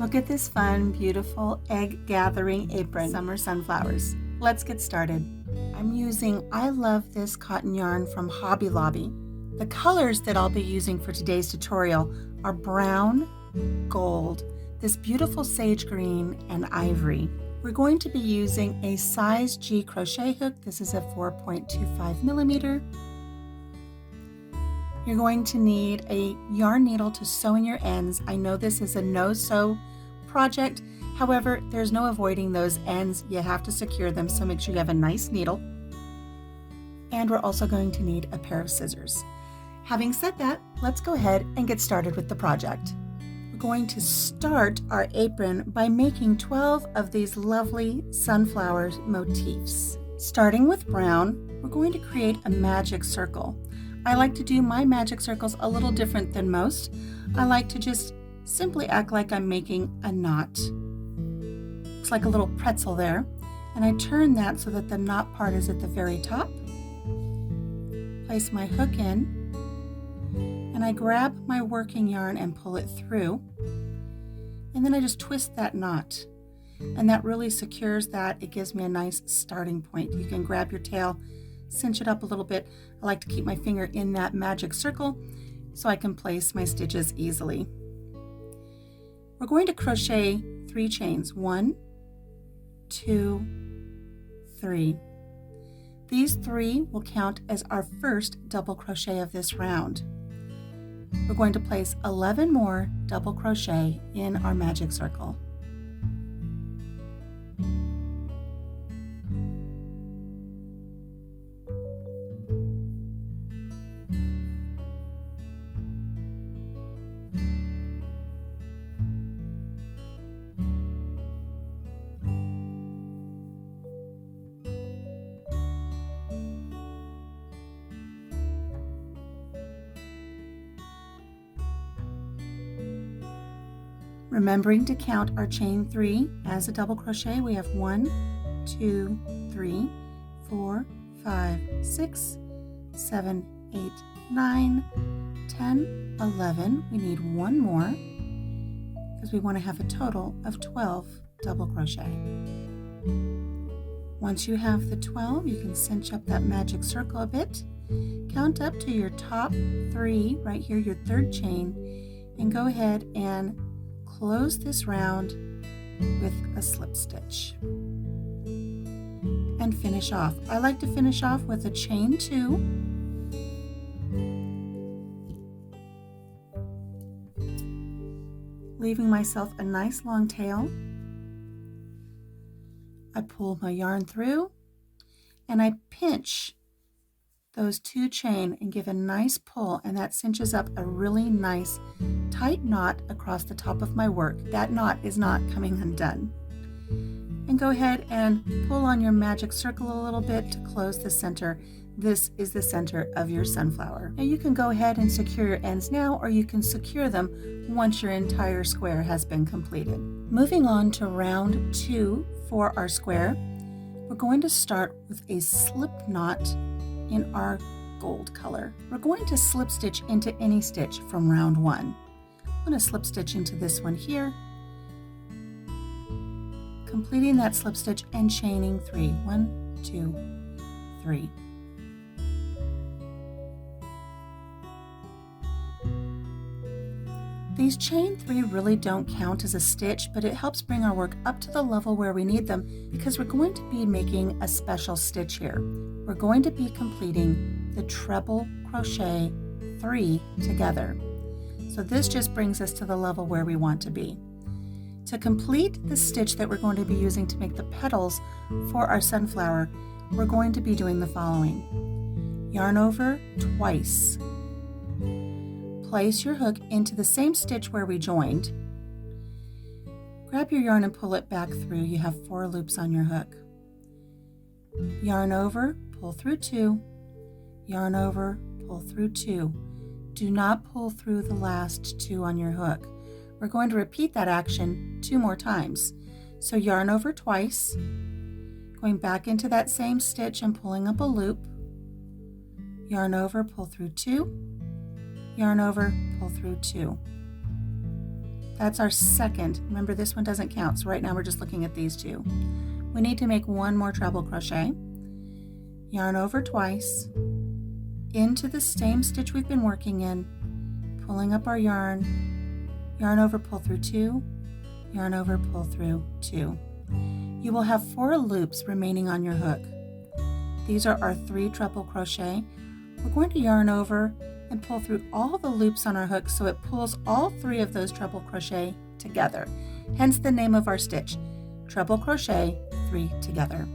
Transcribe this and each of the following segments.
Look at this fun, beautiful egg gathering apron, summer sunflowers. Let's get started. I'm using I Love This cotton yarn from Hobby Lobby. The colors that I'll be using for today's tutorial are brown, gold, this beautiful sage green, and ivory. We're going to be using a size G crochet hook. This is a 4.25 millimeter. You're going to need a yarn needle to sew in your ends. I know this is a no-sew project. However, there's no avoiding those ends. You have to secure them, so make sure you have a nice needle. And we're also going to need a pair of scissors. Having said that, let's go ahead and get started with the project. We're going to start our apron by making 12 of these lovely sunflower motifs. Starting with brown, we're going to create a magic circle. I like to do my magic circles a little different than most. I like to just simply act like I'm making a knot. Looks like a little pretzel there. And I turn that so that the knot part is at the very top. Place my hook in. And I grab my working yarn and pull it through. And then I just twist that knot. And that really secures that. It gives me a nice starting point. You can grab your tail, cinch it up a little bit. I like to keep my finger in that magic circle so I can place my stitches easily. We're going to crochet 3 chains. 1, 2, 3. These 3 will count as our first double crochet of this round. We're going to place 11 more double crochet in our magic circle. Remembering to count our chain 3 as a double crochet, we have 1, 2, 3, 4, 5, 6, 7, 8, 9, 10, 11. We need 1 more because we want to have a total of 12 double crochet. Once you have the 12, you can cinch up that magic circle a bit. Count up to your top 3, right here, your 3rd chain, and go ahead and close this round with a slip stitch and finish off. I like to finish off with a chain 2, leaving myself a nice long tail. I pull my yarn through and I pinch those 2 chain and give a nice pull, and that cinches up a really nice tight knot across the top of my work. That knot is not coming undone. And go ahead and pull on your magic circle a little bit to close the center. This is the center of your sunflower. Now you can go ahead and secure your ends now, or you can secure them once your entire square has been completed. Moving on to round 2 for our square, we're going to start with a slip knot in our gold color. We're going to slip stitch into any stitch from round 1. I'm going to slip stitch into this one here, completing that slip stitch and chaining 3. 1, 2, 3. These chain 3 really don't count as a stitch, but it helps bring our work up to the level where we need them because we're going to be making a special stitch here. We're going to be completing the treble crochet 3 together. So this just brings us to the level where we want to be. To complete the stitch that we're going to be using to make the petals for our sunflower, we're going to be doing the following. Yarn over twice. Place your hook into the same stitch where we joined. Grab your yarn and pull it back through. You have 4 loops on your hook. Yarn over, pull through 2. Yarn over, pull through 2. Do not pull through the last 2 on your hook. We're going to repeat that action 2 more times. So yarn over twice, going back into that same stitch and pulling up a loop. Yarn over, pull through 2. Yarn over, pull through 2. That's our second. Remember, this one doesn't count, so right now we're just looking at these two. We need to make one more treble crochet, yarn over twice, into the same stitch we've been working in, pulling up our yarn, yarn over, pull through 2, yarn over, pull through 2. You will have 4 loops remaining on your hook. These are our 3 treble crochet. We're going to yarn over and pull through all the loops on our hook so it pulls all 3 of those treble crochet together. Hence the name of our stitch, treble crochet 3 together.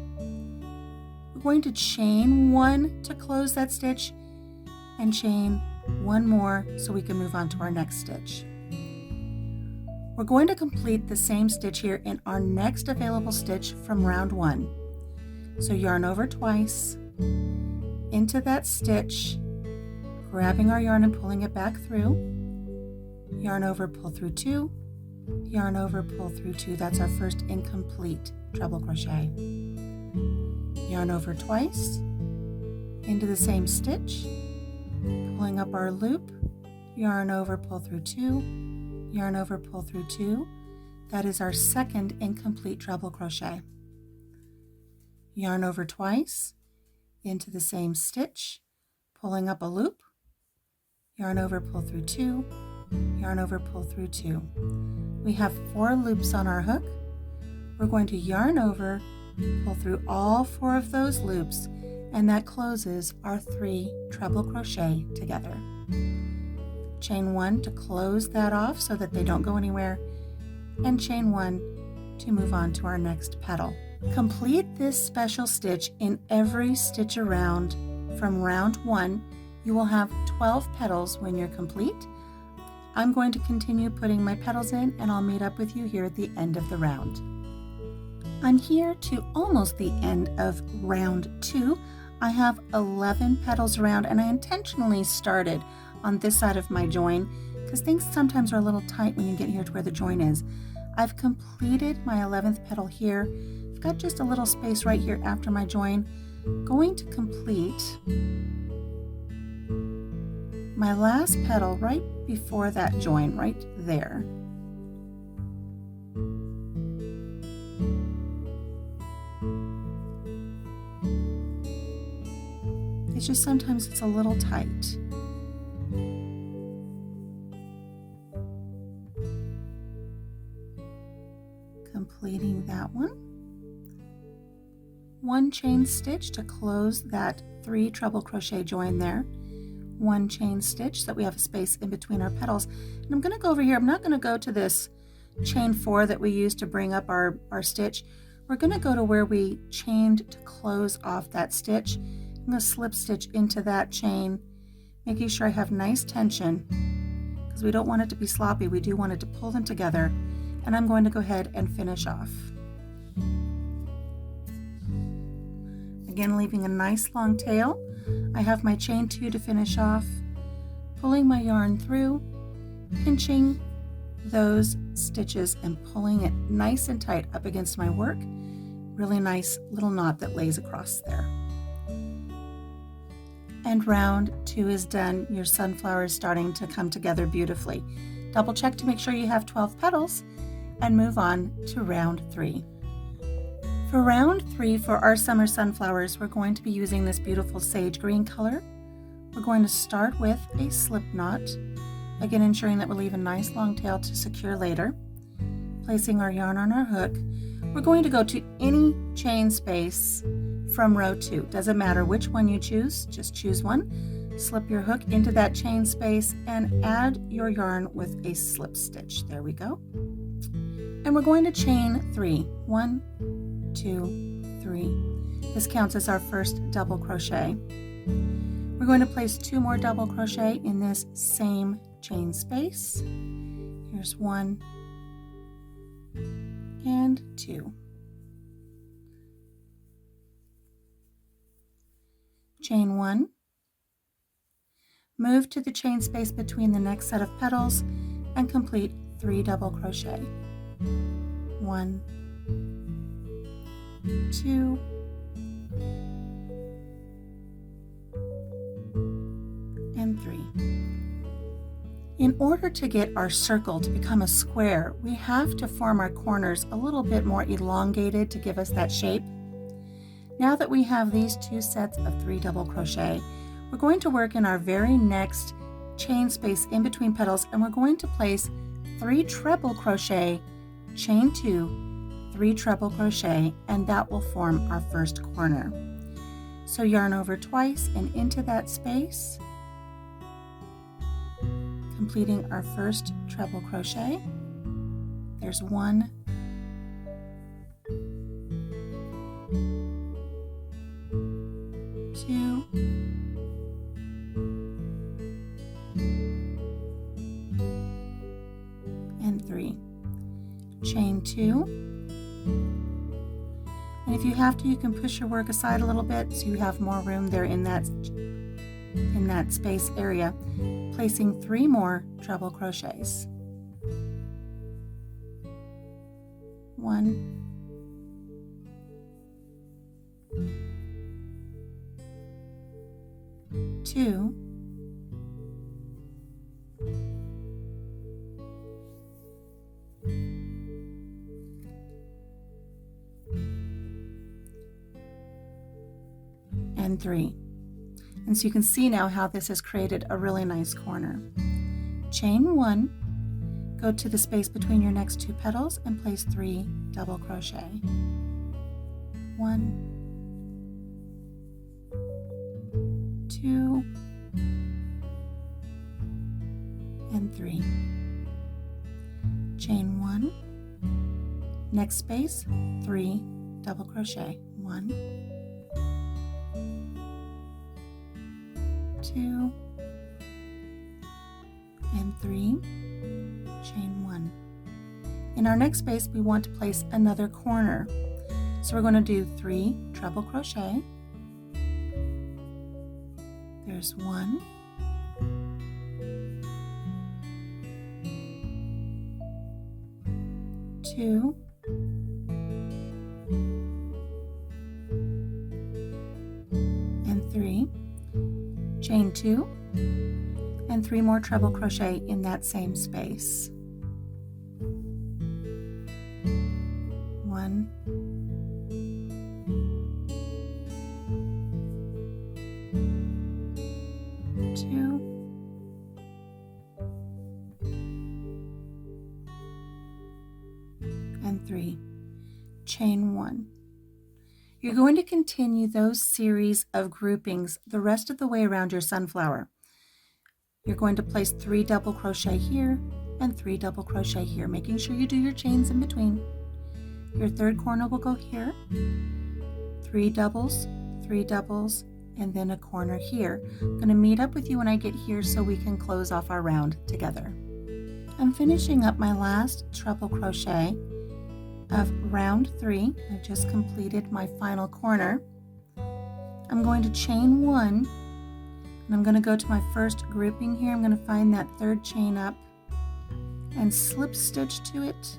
We're going to chain 1 to close that stitch and chain 1 more so we can move on to our next stitch. We're going to complete the same stitch here in our next available stitch from round 1. So yarn over twice, into that stitch, grabbing our yarn and pulling it back through, yarn over, pull through 2, yarn over, pull through 2. That's our first incomplete treble crochet. Yarn over twice, into the same stitch, pulling up our loop, yarn over, pull through 2, yarn over, pull through 2. That is our second incomplete treble crochet. Yarn over twice, into the same stitch, pulling up a loop, yarn over, pull through 2, yarn over, pull through 2. We have 4 loops on our hook. We're going to yarn over, pull through all 4 of those loops, and that closes our 3 treble crochet together. Chain 1 to close that off so that they don't go anywhere, and chain 1 to move on to our next petal. Complete this special stitch in every stitch around. From round 1, you will have 12 petals when you're complete. I'm going to continue putting my petals in, and I'll meet up with you here at the end of the round. I'm here to almost the end of round 2. I have 11 petals around, and I intentionally started on this side of my join because things sometimes are a little tight when you get here to where the join is. I've completed my 11th petal here. I've got just a little space right here after my join. Going to complete my last petal right before that join, right there. It's just sometimes it's a little tight. Completing that one. 1 chain stitch to close that 3 treble crochet join there. 1 chain stitch so that we have a space in between our petals. And I'm going to go over here. I'm not going to go to this chain 4 that we used to bring up our stitch. We're going to go to where we chained to close off that stitch. I'm going to slip stitch into that chain, making sure I have nice tension because we don't want it to be sloppy. We do want it to pull them together. And I'm going to go ahead and finish off. Again, leaving a nice long tail. I have my chain 2 to finish off, pulling my yarn through, pinching those stitches and pulling it nice and tight up against my work. Really nice little knot that lays across there. And round 2 is done. Your sunflower is starting to come together beautifully. Double check to make sure you have 12 petals and move on to round 3. For round 3 for our summer sunflowers, we're going to be using this beautiful sage green color. We're going to start with a slip knot, again ensuring that we'll leave a nice long tail to secure later. Placing our yarn on our hook, we're going to go to any chain space from row 2. Doesn't matter which one you choose, just choose one. Slip your hook into that chain space and add your yarn with a slip stitch. There we go. And we're going to chain 3. 1, 2, 3. This counts as our first double crochet. We're going to place 2 more double crochet in this same chain space. Here's 1 and 2. Chain 1. Move to the chain space between the next set of petals and complete 3 double crochet. 1, 2, and 3. In order to get our circle to become a square, we have to form our corners a little bit more elongated to give us that shape. Now that we have these 2 sets of 3 double crochet, we're going to work in our very next chain space in between petals, and we're going to place 3 treble crochet, chain 2, 3 treble crochet, and that will form our first corner. So yarn over twice and into that space, completing our first treble crochet. There's 1, 2, and 3. Chain 2, and if you have to, you can push your work aside a little bit so you have more room there in that space area, placing 3 more treble crochets. 1, 2, and 3. And so you can see now how this has created a really nice corner. Chain 1, go to the space between your next 2 petals and place 3 double crochet. 1, 2, and 3. Chain 1, next space, 3 double crochet. 1, 2, and 3, chain 1. In our next space, we want to place another corner. So we're going to do 3 treble crochet. There's 1, 2, and 3. Chain 2, and 3 more treble crochet in that same space. 1, 2, and 3. Chain 1. You're going to continue those series of groupings the rest of the way around your sunflower. You're going to place 3 double crochet here and 3 double crochet here, making sure you do your chains in between. Your third corner will go here, 3 doubles, and then a corner here. I'm going to meet up with you when I get here so we can close off our round together. I'm finishing up my last treble crochet of round 3. I just completed my final corner. I'm going to chain 1, and I'm going to go to my first grouping here. I'm going to find that 3rd chain up and slip stitch to it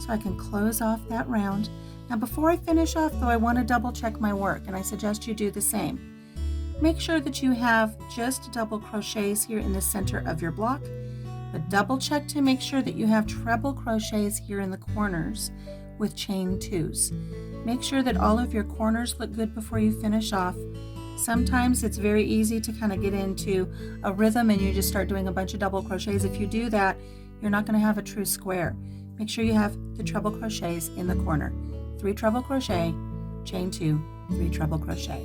so I can close off that round. Now before I finish off though, I want to double check my work, and I suggest you do the same. Make sure that you have just double crochets here in the center of your block, but double check to make sure that you have treble crochets here in the corners with chain 2s. Make sure that all of your corners look good before you finish off. Sometimes it's very easy to kind of get into a rhythm and you just start doing a bunch of double crochets. If you do that, you're not going to have a true square. Make sure you have the treble crochets in the corner. 3 treble crochet, chain 2, 3 treble crochet.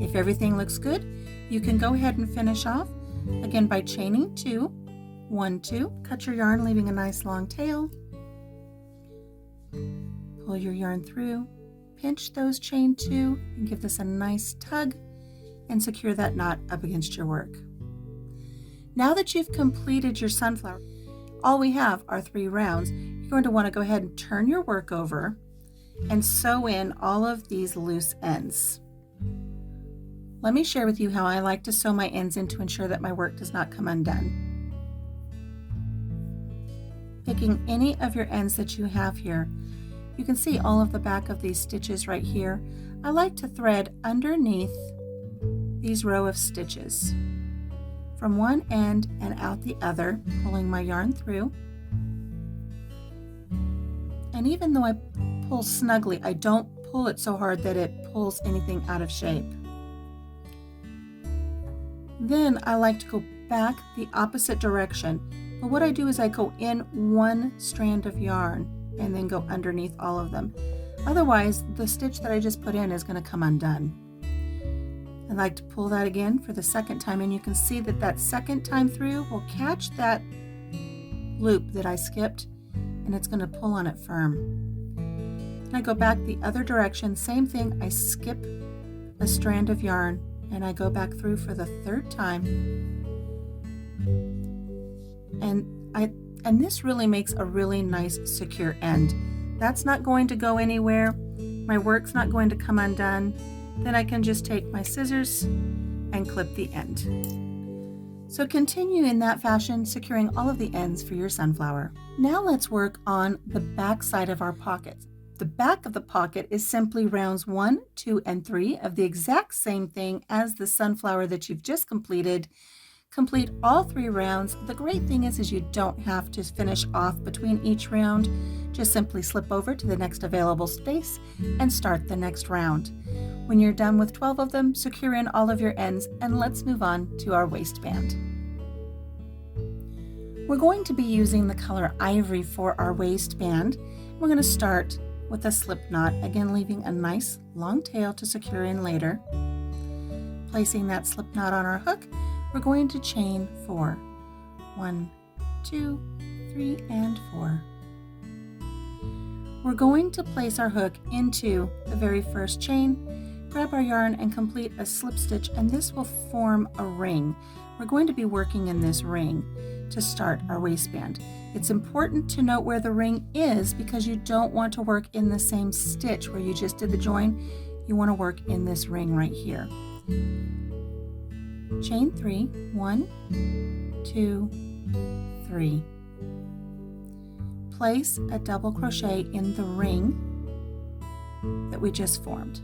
If everything looks good, you can go ahead and finish off again by chaining 2, 1, 2, cut your yarn leaving a nice long tail, pull your yarn through, pinch those chain 2 and give this a nice tug and secure that knot up against your work. Now that you've completed your sunflower, all we have are 3 rounds. You're going to want to go ahead and turn your work over and sew in all of these loose ends. Let me share with you how I like to sew my ends in to ensure that my work does not come undone. Picking any of your ends that you have here, you can see all of the back of these stitches right here. I like to thread underneath these row of stitches. from one end and out the other, pulling my yarn through. And even though I pull snugly, I don't pull it so hard that it pulls anything out of shape. Then I like to go back the opposite direction. But what I do is I go in one strand of yarn and then go underneath all of them. Otherwise, the stitch that I just put in is going to come undone. I like to pull that again for the second time, and you can see that that second time through will catch that loop that I skipped, and it's going to pull on it firm. And I go back the other direction, same thing, I skip a strand of yarn and I go back through for the third time. And this really makes a really nice secure end. That's not going to go anywhere. My work's not going to come undone. Then I can just take my scissors and clip the end. So continue in that fashion, securing all of the ends for your sunflower. Now let's work on the back side of our pocket. The back of the pocket is simply rounds 1, 2, and 3 of the exact same thing as the sunflower that you've just completed. Complete all 3 rounds. The great thing is you don't have to finish off between each round. Just simply slip over to the next available space and start the next round. When you're done with 12 of them, secure in all of your ends, and let's move on to our waistband. We're going to be using the color Ivory for our waistband. We're going to start with a slip knot, again leaving a nice long tail to secure in later. Placing that slip knot on our hook, we're going to chain 4. 1, 2, 3, and 4. We're going to place our hook into the very first chain, grab our yarn and complete a slip stitch, and this will form a ring. We're going to be working in this ring to start our waistband. It's important to note where the ring is because you don't want to work in the same stitch where you just did the join. You want to work in this ring right here. Chain 3, 1, 2, 3. Place a double crochet in the ring that we just formed.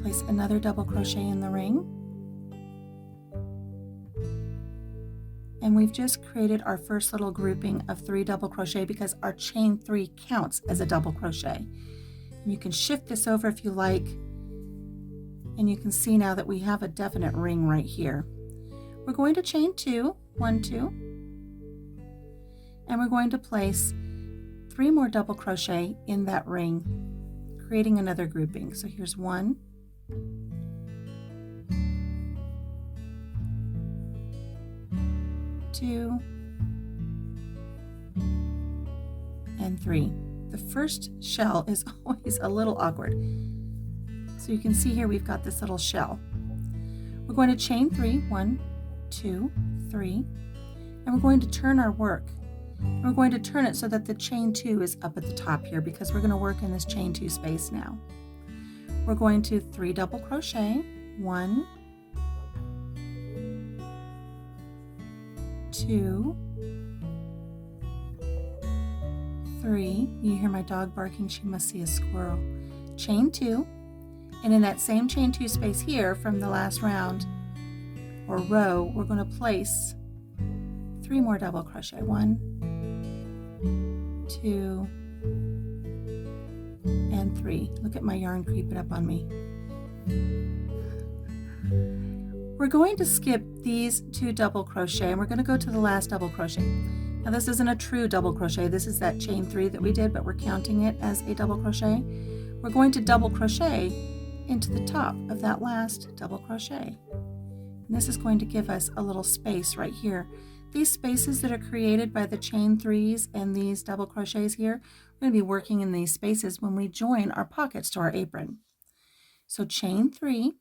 Place another double crochet in the ring. And we've just created our first little grouping of 3 double crochet because our chain 3 counts as a double crochet. And you can shift this over if you like, and you can see now that we have a definite ring right here. We're going to chain 2, 1, 2, and we're going to place 3 more double crochet in that ring, creating another grouping. So here's 1, 2, and 3. The first shell is always a little awkward. So you can see here we've got this little shell. We're going to chain 3, 1, 2, 3, and we're going to turn our work. And we're going to turn it so that the chain 2 is up at the top here because we're going to work in this chain 2 space now. We're going to 3 double crochet, 1, 2, 3. You hear my dog barking, she must see a squirrel. Chain 2, and in that same chain 2 space here from the last round or row, we're going to place 3 more double crochet. 1, 2, and 3. Look at my yarn creeping up on me. We're going to skip these 2 double crochet and we're going to go to the last double crochet. Now this isn't a true double crochet, this is that chain 3 that we did, but we're counting it as a double crochet. We're going to double crochet into the top of that last double crochet. And this is going to give us a little space right here. These spaces that are created by the chain 3s and these double crochets here, we're going to be working in these spaces when we join our pockets to our apron. So chain 3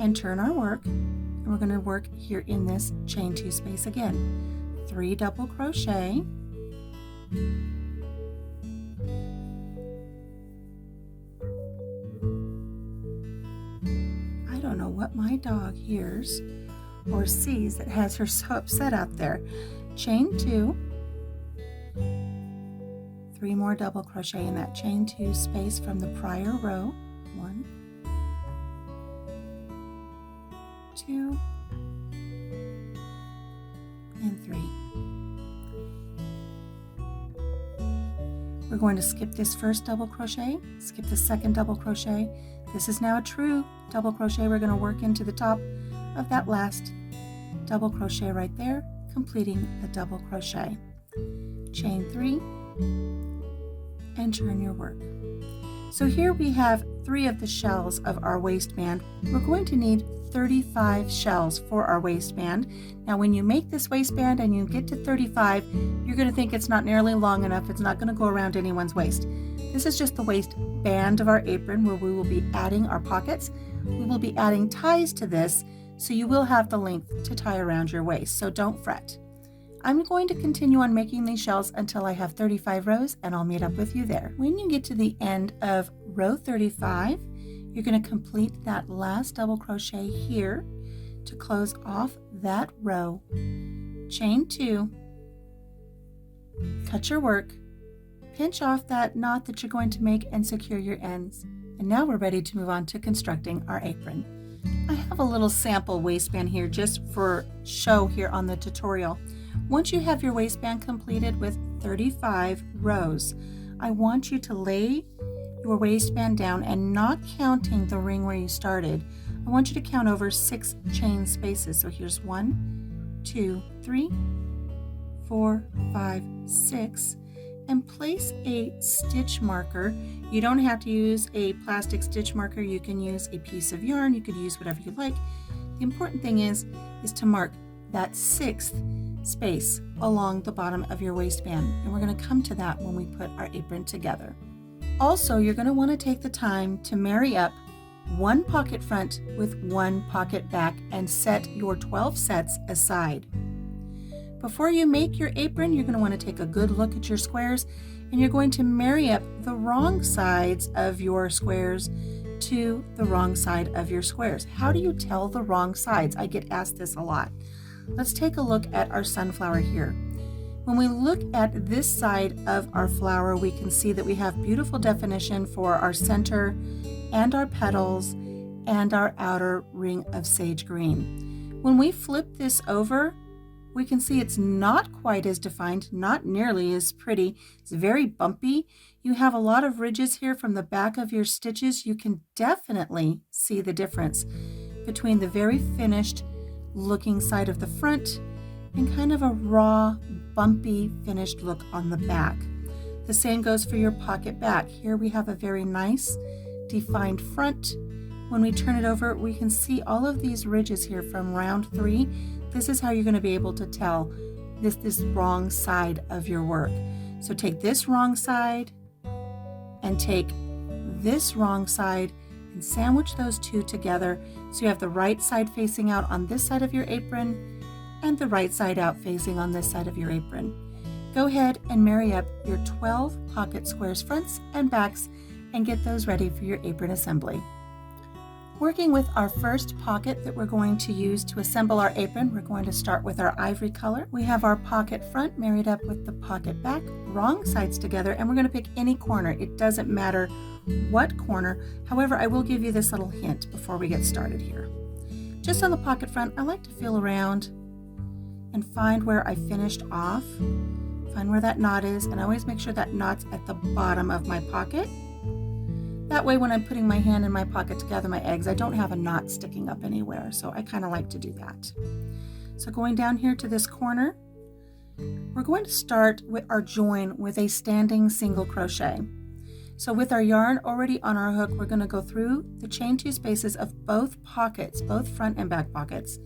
and turn our work, and we're going to work here in this chain 2 space again. 3 double crochet, I don't know what my dog hears or sees that has her so upset out there. Chain 2, 3 more double crochet in that chain 2 space from the prior row. 1, 2 and 3. We're going to skip this first double crochet, skip the second double crochet. This is now a true double crochet. We're going to work into the top of that last double crochet right there, completing the double crochet. Chain 3 and turn your work. So here we have 3 of the shells of our waistband. We're going to need 35 shells for our waistband. Now when you make this waistband and you get to 35, you're going to think it's not nearly long enough. It's not going to go around anyone's waist. This is just the waistband of our apron where we will be adding our pockets. We will be adding ties to this, so you will have the length to tie around your waist, so don't fret. I'm going to continue on making these shells until I have 35 rows, and I'll meet up with you there. When you get to the end of row 35, you're going to complete that last double crochet here to close off that row. Chain 2, cut your work, pinch off that knot that you're going to make and secure your ends. And now we're ready to move on to constructing our apron. I have a little sample waistband here just for show here on the tutorial. Once you have your waistband completed with 35 rows, I want you to lay your waistband down and not counting the ring where you started. I want you to count over 6 chain spaces. So here's 1, 2, 3, 4, 5, 6, and place a stitch marker. You don't have to use a plastic stitch marker. You can use a piece of yarn. You could use whatever you like. The important thing is to mark that 6th space along the bottom of your waistband. And we're going to come to that when we put our apron together. Also, you're going to want to take the time to marry up 1 pocket front with 1 pocket back and set your 12 sets aside. Before you make your apron, you're going to want to take a good look at your squares, and you're going to marry up the wrong sides of your squares to the wrong side of your squares. How do you tell the wrong sides? I get asked this a lot. Let's take a look at our sunflower here. When we look at this side of our flower, we can see that we have beautiful definition for our center and our petals and our outer ring of sage green. When we flip this over, we can see it's not quite as defined, not nearly as pretty. It's very bumpy. You have a lot of ridges here from the back of your stitches. You can definitely see the difference between the very finished looking side of the front and kind of a raw, bumpy, finished look on the back. The same goes for your pocket back. Here we have a very nice, defined front. When we turn it over, we can see all of these ridges here from round 3. This is how you're going to be able to tell this wrong side of your work. So take this wrong side and take this wrong side and sandwich those 2 together so you have the right side facing out on this side of your apron and the right side out facing on this side of your apron. Go ahead and marry up your 12 pocket squares fronts and backs and get those ready for your apron assembly. Working with our first pocket that we're going to use to assemble our apron, we're going to start with our ivory color. We have our pocket front married up with the pocket back, wrong sides together, and we're going to pick any corner. It doesn't matter what corner. However, I will give you this little hint before we get started here. Just on the pocket front, I like to feel around and find where I finished off, find where that knot is, and I always make sure that knot's at the bottom of my pocket. That way when I'm putting my hand in my pocket to gather my eggs, I don't have a knot sticking up anywhere, so I kind of like to do that. So going down here to this corner, we're going to start with our join with a standing single crochet. So with our yarn already on our hook, we're going to go through the chain 2 spaces of both pockets, both front and back pockets,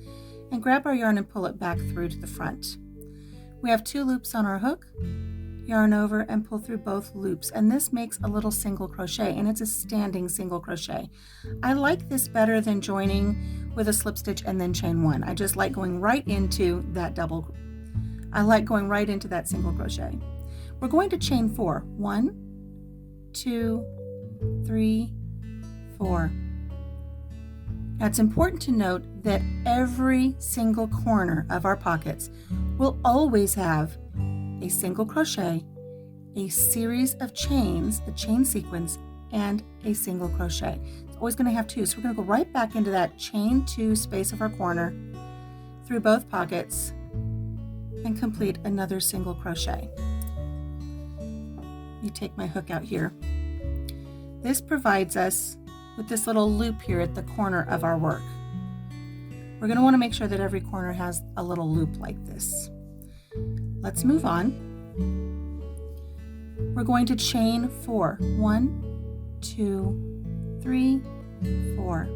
and grab our yarn and pull it back through to the front. We have 2 loops on our hook, yarn over and pull through both loops, and this makes a little single crochet, and it's a standing single crochet. I like this better than joining with a slip stitch and then chain 1. I just like going right into that single crochet. We're going to chain 4. 1, 2, 3, 4. Now it's important to note that every single corner of our pockets will always have a single crochet, a series of chains, the chain sequence, and a single crochet. It's always going to have two. So we're going to go right back into that chain 2 space of our corner through both pockets and complete another single crochet. You take my hook out here. This provides us with this little loop here at the corner of our work. We're going to want to make sure that every corner has a little loop like this. Let's move on. We're going to chain 4. 1, 2, 3, 4.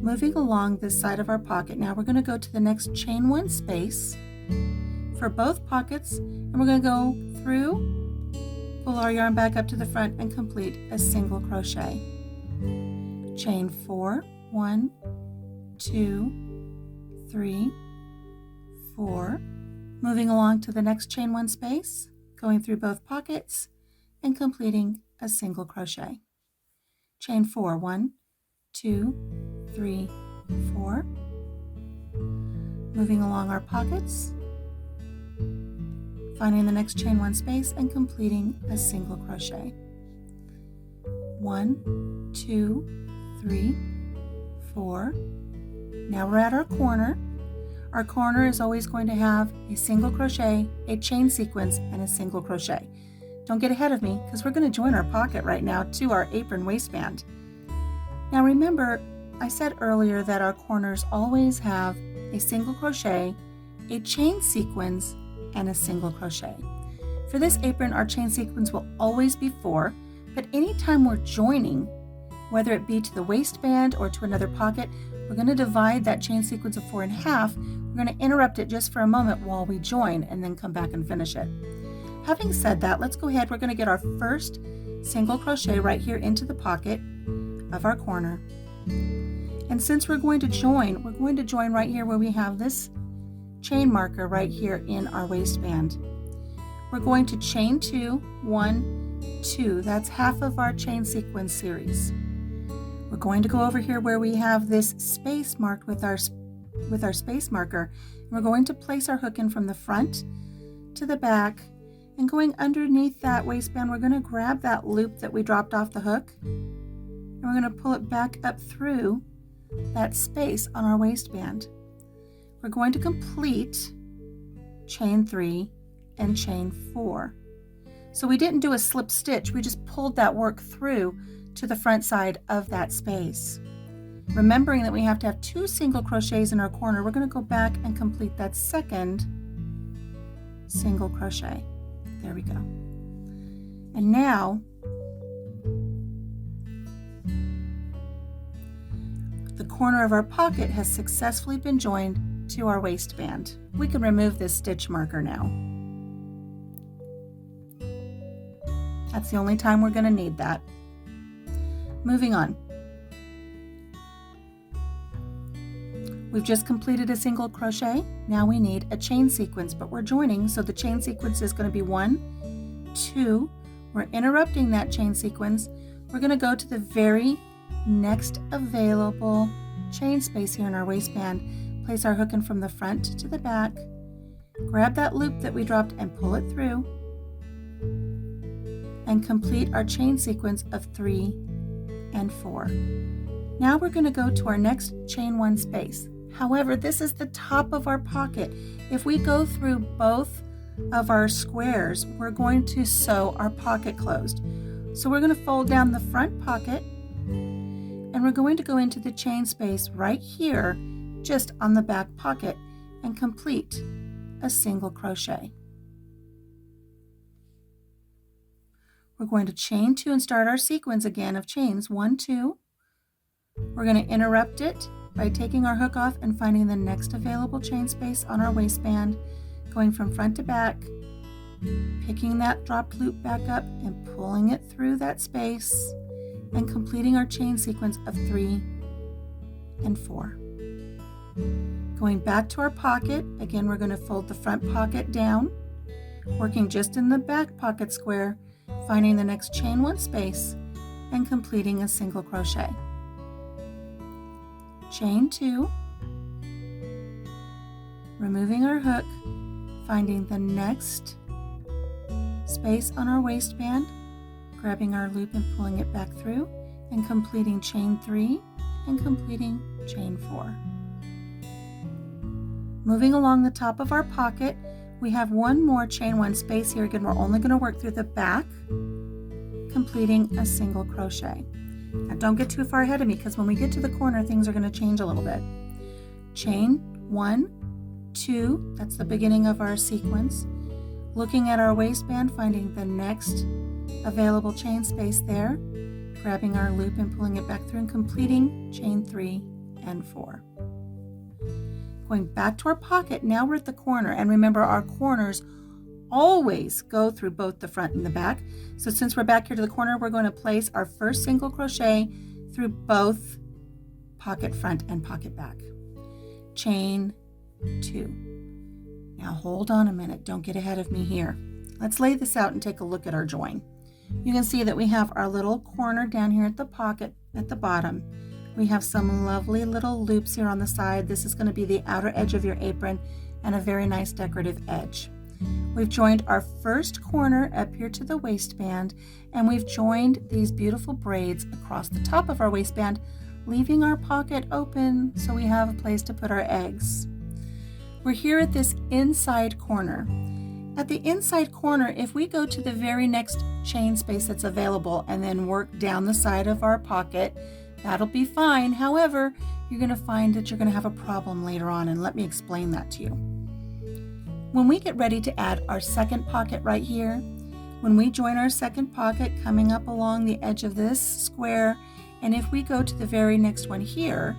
Moving along this side of our pocket. Now we're going to go to the next chain 1 space for both pockets, and we're going to go through, pull our yarn back up to the front and complete a single crochet. Chain 4, 1, 2, 3, 4. Moving along to the next chain 1 space, going through both pockets and completing a single crochet. Chain 4, 1, 2, 3, 4. Moving along our pockets, finding the next chain 1 space and completing a single crochet. 1, 2, 3, 4. Now we're at our corner. Our corner is always going to have a single crochet, a chain sequence, and a single crochet. Don't get ahead of me because we're going to join our pocket right now to our apron waistband. Now remember, I said earlier that our corners always have a single crochet, a chain sequence, and a single crochet. For this apron, our chain sequence will always be 4, but anytime we're joining, whether it be to the waistband or to another pocket, we're going to divide that chain sequence of 4 in half. We're going to interrupt it just for a moment while we join and then come back and finish it. Having said that, let's go ahead. We're going to get our first single crochet right here into the pocket of our corner. And since we're going to join right here where we have this chain marker right here in our waistband. We're going to chain 2, 1, 2. That's half of our chain sequence series. We're going to go over here where we have this space marked with our space marker. We're going to place our hook in from the front to the back, and going underneath that waistband, we're going to grab that loop that we dropped off the hook, and we're going to pull it back up through that space on our waistband. We're going to complete chain 3 and chain 4. So we didn't do a slip stitch, we just pulled that work through to the front side of that space. Remembering that we have to have 2 single crochets in our corner, we're going to go back and complete that second single crochet. There we go. And now the corner of our pocket has successfully been joined to our waistband. We can remove this stitch marker now. That's the only time we're going to need that. Moving on. We've just completed a single crochet. Now we need a chain sequence, but we're joining, so the chain sequence is going to be 1, 2. We're interrupting that chain sequence. We're going to go to the very next available chain space here in our waistband. Place our hook in from the front to the back. Grab that loop that we dropped and pull it through. And complete our chain sequence of 3 and 4. Now we're going to go to our next chain 1 space. However, this is the top of our pocket. If we go through both of our squares, we're going to sew our pocket closed. So we're going to fold down the front pocket, and we're going to go into the chain space right here, just on the back pocket, and complete a single crochet. We're going to chain 2 and start our sequence again of chains 1, 2. We're going to interrupt it by taking our hook off and finding the next available chain space on our waistband, going from front to back, picking that dropped loop back up and pulling it through that space, and completing our chain sequence of 3 and 4. Going back to our pocket, again we're going to fold the front pocket down, working just in the back pocket square, finding the next chain 1 space, and completing a single crochet. Chain 2, removing our hook, finding the next space on our waistband, grabbing our loop and pulling it back through, and completing chain 3 and completing chain 4. Moving along the top of our pocket, we have one more chain 1 space here. Again, we're only going to work through the back, completing a single crochet. Now don't get too far ahead of me, because when we get to the corner, things are going to change a little bit. Chain 1, 2, that's the beginning of our sequence. Looking at our waistband, finding the next available chain space there, grabbing our loop and pulling it back through and completing chain 3 and 4. Going back to our pocket, now we're at the corner, and remember our corners always go through both the front and the back. So since we're back here to the corner, we're going to place our first single crochet through both pocket front and pocket back. Chain 2. Now hold on a minute, don't get ahead of me here. Let's lay this out and take a look at our join. You can see that we have our little corner down here at the pocket at the bottom. We have some lovely little loops here on the side. This is going to be the outer edge of your apron and a very nice decorative edge. We've joined our first corner up here to the waistband, and we've joined these beautiful braids across the top of our waistband, leaving our pocket open so we have a place to put our eggs. We're here at this inside corner. At the inside corner, if we go to the very next chain space that's available and then work down the side of our pocket, that'll be fine. However, you're going to find that you're going to have a problem later on, and let me explain that to you. When we get ready to add our second pocket right here, when we join our second pocket coming up along the edge of this square, and if we go to the very next one here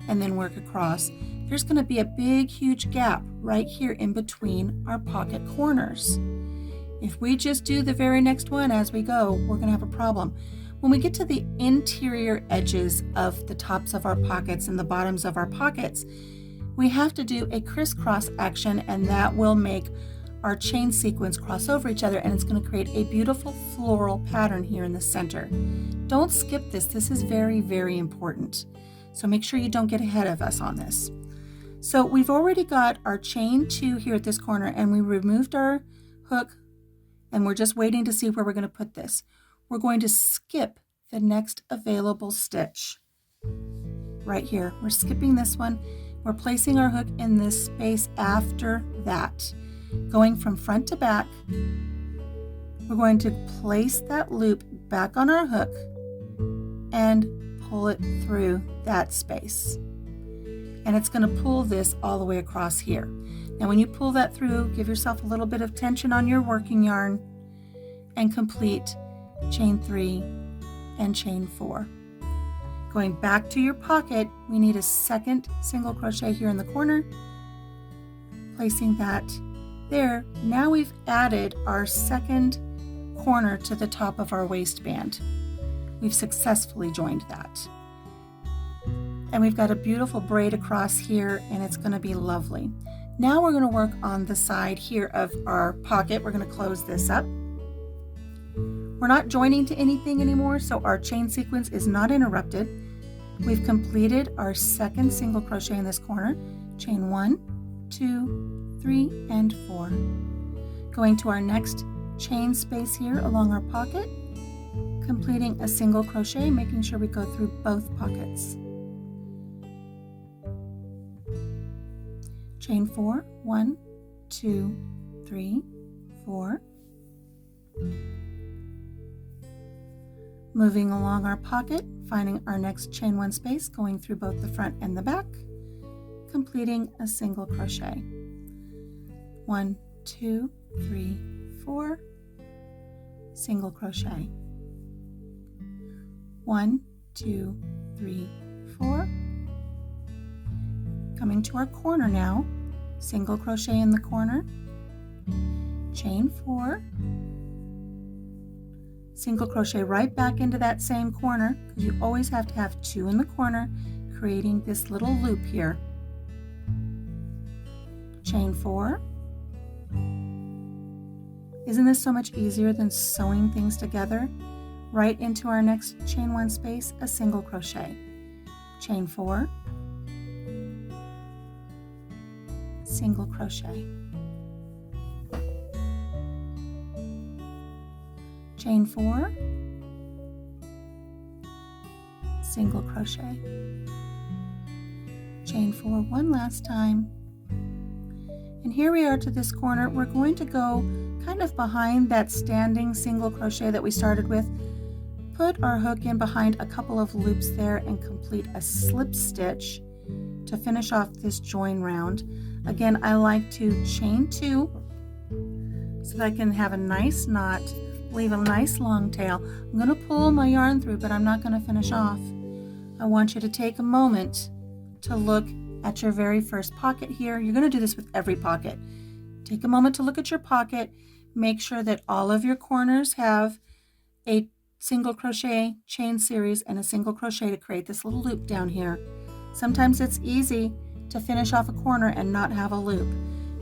and then work across, there's going to be a big, huge gap right here in between our pocket corners. If we just do the very next one as we go, we're going to have a problem. When we get to the interior edges of the tops of our pockets and the bottoms of our pockets, we have to do a crisscross action, and that will make our chain sequence cross over each other, and it's going to create a beautiful floral pattern here in the center. Don't skip this. This is very, very important. So make sure you don't get ahead of us on this. So we've already got our chain 2 here at this corner, and we removed our hook, and we're just waiting to see where we're going to put this. We're going to skip the next available stitch right here. We're skipping this one. We're placing our hook in this space after that. Going from front to back, we're going to place that loop back on our hook and pull it through that space. And it's going to pull this all the way across here. Now when you pull that through, give yourself a little bit of tension on your working yarn and complete chain 3 and chain 4. Going back to your pocket, we need a second single crochet here in the corner, placing that there. Now we've added our second corner to the top of our waistband. We've successfully joined that. And we've got a beautiful braid across here, and it's going to be lovely. Now we're going to work on the side here of our pocket. We're going to close this up. We're not joining to anything anymore, so our chain sequence is not interrupted. We've completed our second single crochet in this corner. Chain 1, 2, 3, and 4. Going to our next chain space here along our pocket, completing a single crochet, making sure we go through both pockets. Chain 4, 1, 2, 3, 4. Moving along our pocket, finding our next chain 1 space, going through both the front and the back, completing a single crochet. 1, 2, 3, 4, single crochet. 1, 2, 3, 4. Coming to our corner now, single crochet in the corner, chain 4, single crochet right back into that same corner, because you always have to have 2 in the corner, creating this little loop here. Chain 4. Isn't this so much easier than sewing things together? Right into our next chain 1 space, a single crochet. Chain 4, single crochet. Chain 4, single crochet, chain 4 one last time, and here we are to this corner. We're going to go kind of behind that standing single crochet that we started with, put our hook in behind a couple of loops there and complete a slip stitch to finish off this join round. Again, I like to chain 2 so that I can have a nice knot, leave a nice long tail. I'm going to pull my yarn through, but I'm not going to finish off. I want you to take a moment to look at your very first pocket here. You're going to do this with every pocket. Take a moment to look at your pocket. Make sure that all of your corners have a single crochet chain series and a single crochet to create this little loop down here. Sometimes it's easy to finish off a corner and not have a loop.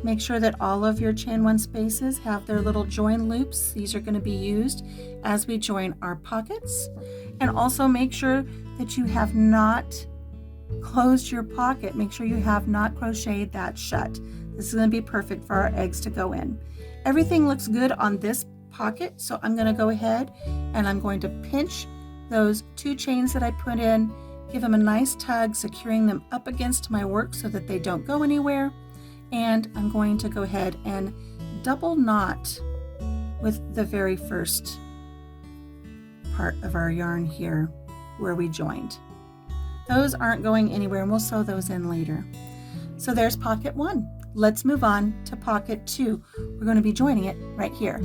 Make sure that all of your chain 1 spaces have their little join loops. These are going to be used as we join our pockets. And also make sure that you have not closed your pocket. Make sure you have not crocheted that shut. This is going to be perfect for our eggs to go in. Everything looks good on this pocket, so I'm going to go ahead and I'm going to pinch those 2 chains that I put in, give them a nice tug, securing them up against my work so that they don't go anywhere. And I'm going to go ahead and double knot with the very first part of our yarn here where we joined. Those aren't going anywhere, and we'll sew those in later. So there's pocket 1. Let's move on to pocket 2. We're going to be joining it right here.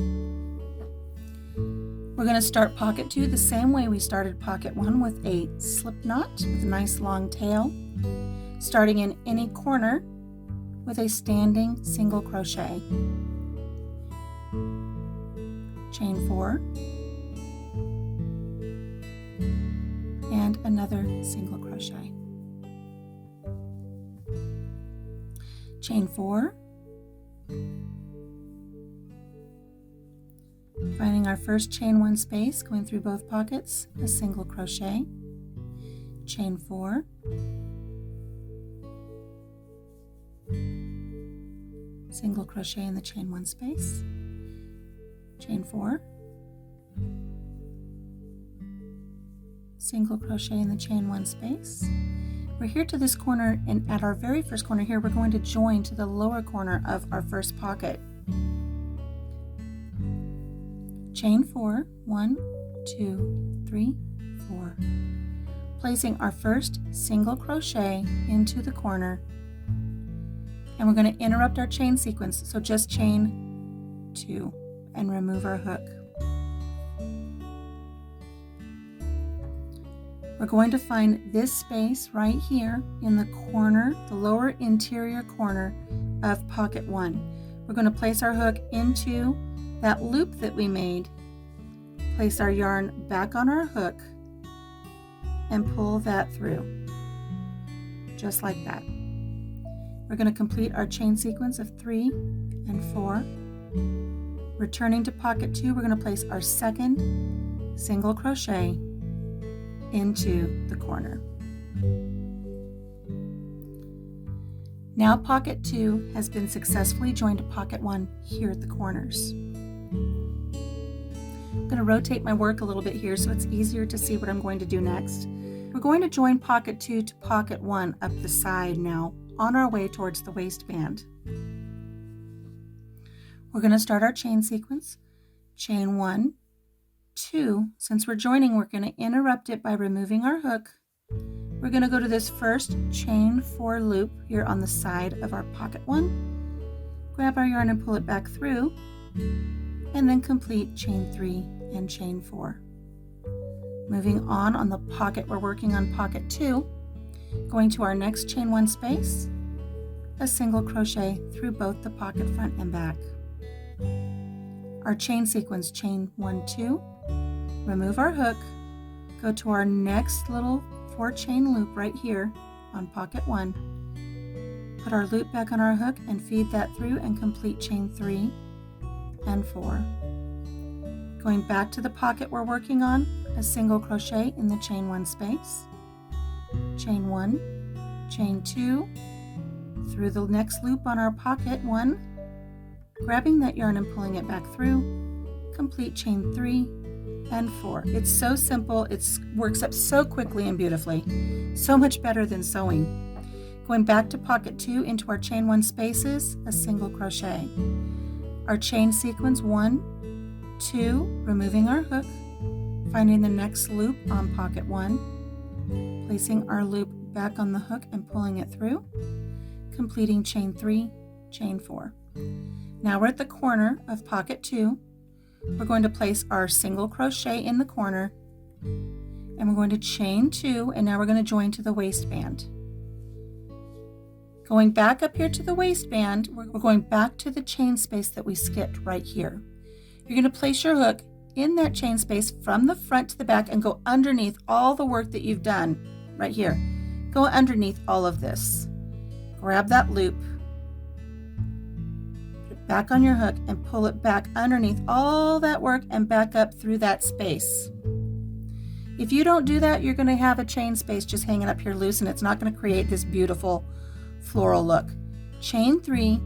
We're going to start pocket 2 the same way we started pocket 1 with a slip knot with a nice long tail, starting in any corner with a standing single crochet. Chain 4 and another single crochet. Chain 4, finding our first chain 1 space, going through both pockets, a single crochet, chain 4, single crochet in the chain 1 space, chain 4, single crochet in the chain 1 space. We're here to this corner, and at our very first corner here, we're going to join to the lower corner of our first pocket. Chain 4, 1, 2, 3, 4. Placing our first single crochet into the corner. And we're going to interrupt our chain sequence, so just chain 2 and remove our hook. We're going to find this space right here in the corner, the lower interior corner of pocket 1. We're going to place our hook into that loop that we made, place our yarn back on our hook, and pull that through, just like that. We're going to complete our chain sequence of 3 and 4. Returning to pocket 2, we're going to place our second single crochet into the corner. Now pocket 2 has been successfully joined to pocket 1 here at the corners. I'm going to rotate my work a little bit here so it's easier to see what I'm going to do next. We're going to join pocket 2 to pocket 1 up the side now, on our way towards the waistband. We're going to start our chain sequence. Chain 1, 2. Since we're joining, we're going to interrupt it by removing our hook. We're going to go to this first chain 4 loop here on the side of our pocket 1. Grab our yarn and pull it back through, and then complete chain 3 and chain 4. Moving on the pocket, we're working on pocket 2, going to our next chain 1 space, a single crochet through both the pocket front and back. Our chain sequence, chain 1, 2, remove our hook, go to our next little 4 chain loop right here on pocket 1, put our loop back on our hook and feed that through and complete chain 3 and 4. Going back to the pocket we're working on, a single crochet in the chain 1 space, chain 1, chain 2, through the next loop on our pocket 1, grabbing that yarn and pulling it back through, complete chain 3 and 4. It's so simple. It works up so quickly and beautifully. So much better than sewing. Going back to pocket 2 into our chain 1 spaces, a single crochet. Our chain sequence 1, 2, removing our hook, finding the next loop on pocket 1, placing our loop back on the hook and pulling it through, completing chain 3, chain 4. Now we're at the corner of pocket 2. We're going to place our single crochet in the corner, and we're going to chain 2, and now we're going to join to the waistband. Going back up here to the waistband, we're going back to the chain space that we skipped right here. You're going to place your hook in that chain space from the front to the back and go underneath all the work that you've done right here. Go underneath all of this. Grab that loop, put it back on your hook, and pull it back underneath all that work and back up through that space. If you don't do that, you're going to have a chain space just hanging up here loose, and it's not going to create this beautiful floral look. Chain 3,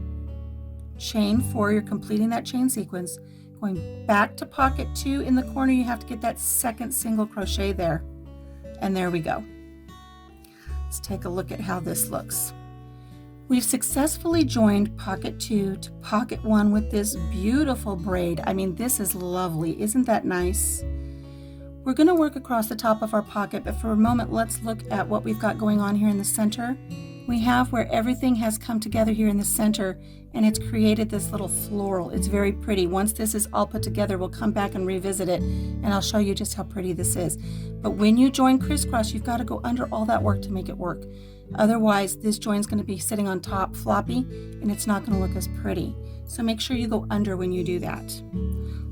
chain 4, you're completing that chain sequence. Going back to pocket 2 in the corner, you have to get that second single crochet there. And there we go. Let's take a look at how this looks. We've successfully joined pocket 2 to pocket 1 with this beautiful braid. I mean, this is lovely. Isn't that nice? We're going to work across the top of our pocket, but for a moment, let's look at what we've got going on here in the center. We have where everything has come together here in the center, and it's created this little floral. It's very pretty. Once this is all put together, we'll come back and revisit it, and I'll show you just how pretty this is. But when you join crisscross, you've got to go under all that work to make it work. Otherwise, this join's going to be sitting on top floppy, and it's not going to look as pretty. So make sure you go under when you do that.